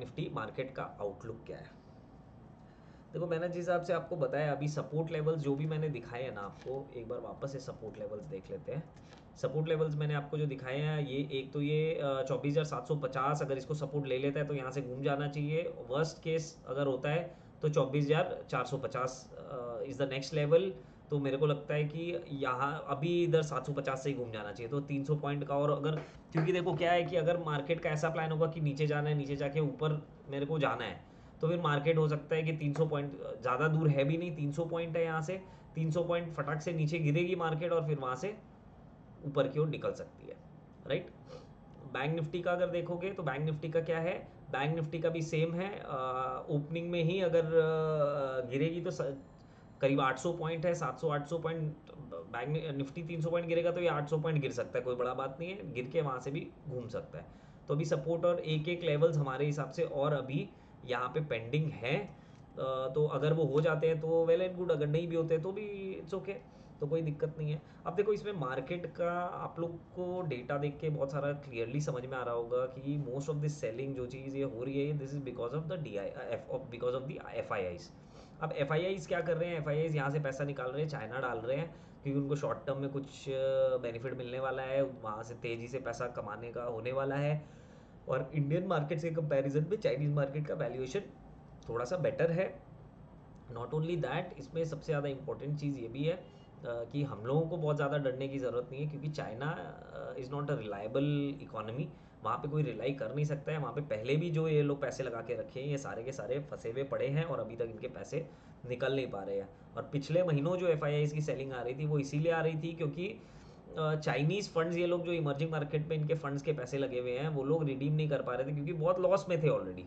Nifty market का outlook क्या है? देखो, मैंने जिस हिसाब से आपको बताया, अभी सपोर्ट लेवल्स जो भी मैंने दिखाए हैं ना आपको, एक बार वापस से सपोर्ट लेवल्स देख लेते हैं। सपोर्ट लेवल्स मैंने आपको जो दिखाए हैं, ये एक तो ये 24,750, अगर इसको सपोर्ट ले लेता है तो यहाँ से घूम जाना चाहिए। वर्स्ट केस अगर होता है तो 24,450 इज़ द नेक्स्ट लेवल। तो मेरे को लगता है कि यहाँ अभी इधर 750 से ही घूम जाना चाहिए, तो 300 पॉइंट का। और अगर, क्योंकि देखो क्या है कि अगर मार्केट का ऐसा प्लान होगा कि नीचे जाना है, नीचे जाके ऊपर मेरे को जाना है, तो फिर मार्केट हो सकता है कि 300 पॉइंट, ज़्यादा दूर है भी नहीं, 300 पॉइंट है यहाँ से, 300 पॉइंट फटाक से नीचे गिरेगी मार्केट और फिर वहाँ से ऊपर की ओर निकल सकती है, राइट। बैंक निफ्टी का अगर देखोगे तो बैंक निफ्टी का क्या है, बैंक निफ्टी का भी सेम है। ओपनिंग में ही अगर गिरेगी तो करीब 800 पॉइंट है, 700-800 पॉइंट। बैंक निफ्टी 300 पॉइंट गिरेगा तो ये 800 पॉइंट गिर सकता है, कोई बड़ा बात नहीं है, गिर के वहाँ से भी घूम सकता है। तो अभी सपोर्ट और एक एक लेवल्स हमारे हिसाब से और अभी यहाँ पे पेंडिंग है। तो अगर वो हो जाते हैं तो वेल एंड गुड, अगर नहीं भी होते तो भी इट्स ओके, तो कोई दिक्कत नहीं है। अब देखो, इसमें मार्केट का आप लोग को डेटा देख के बहुत सारा क्लियरली समझ में आ रहा होगा कि मोस्ट ऑफ दिस सेलिंग जो चीज़ ये हो रही है, this is because of the D I, because of the F I eyes. अब एफ आई आईज क्या कर रहे हैं, एफ आई आईज यहाँ से पैसा निकाल रहे हैं, चाइना डाल रहे हैं, क्योंकि उनको शॉर्ट टर्म में कुछ बेनिफिट मिलने वाला है, वहाँ से तेज़ी से पैसा कमाने का होने वाला है। और इंडियन मार्केट के कंपैरिजन में चाइनीज़ मार्केट का वैल्यूएशन थोड़ा सा बेटर है। नॉट ओनली दैट, इसमें सबसे ज़्यादा इंपॉर्टेंट चीज़ ये भी है कि हम लोगों को बहुत ज़्यादा डरने की ज़रूरत नहीं है, क्योंकि China is not a reliable economy. वहाँ पे कोई रिलाई कर नहीं सकता है। वहाँ पे पहले भी जो ये लोग पैसे लगा के रखे हैं, ये सारे के सारे फंसे हुए पड़े हैं और अभी तक इनके पैसे निकल नहीं पा रहे हैं। और पिछले महीनों जो एफ की सेलिंग आ रही थी वो इसीलिए आ रही थी क्योंकि चाइनीज़ फंड्स, ये लोग जो इमर्जिंग मार्केट में इनके फंड्स के पैसे लगे हुए हैं, वो लोग रिडीम नहीं कर पा रहे थे क्योंकि बहुत लॉस में थे ऑलरेडी।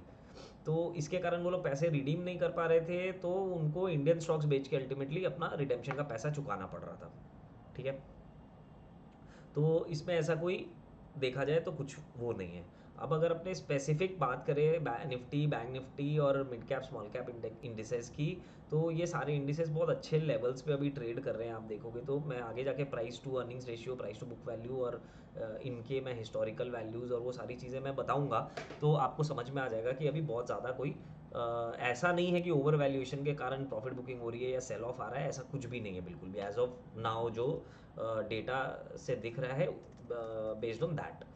तो इसके कारण वो लोग पैसे रिडीम नहीं कर पा रहे थे, तो उनको इंडियन स्टॉक्स बेच के अल्टीमेटली अपना रिडेम्पशन का पैसा चुकाना पड़ रहा था। ठीक है, तो इसमें ऐसा कोई देखा जाए तो कुछ वो नहीं है। अब अगर अपने स्पेसिफिक बात करें निफ्टी, बैंक निफ्टी और mid cap small cap indices की, तो ये सारे इंडिसेस बहुत अच्छे लेवल्स पे अभी ट्रेड कर रहे हैं। आप देखोगे तो मैं आगे जाके price to earnings ratio, price to book value और इनके मैं हिस्टोरिकल वैल्यूज़ और वो सारी चीज़ें मैं बताऊंगा, तो आपको समझ में आ जाएगा कि अभी बहुत ज़्यादा कोई ऐसा नहीं है कि ओवर वैल्यूएशन के कारण प्रॉफिट बुकिंग हो रही है या सेल ऑफ आ रहा है, ऐसा कुछ भी नहीं है बिल्कुल भी, एज ऑफ नाउ जो डेटा से दिख रहा है, बेस्ड ऑन दैट।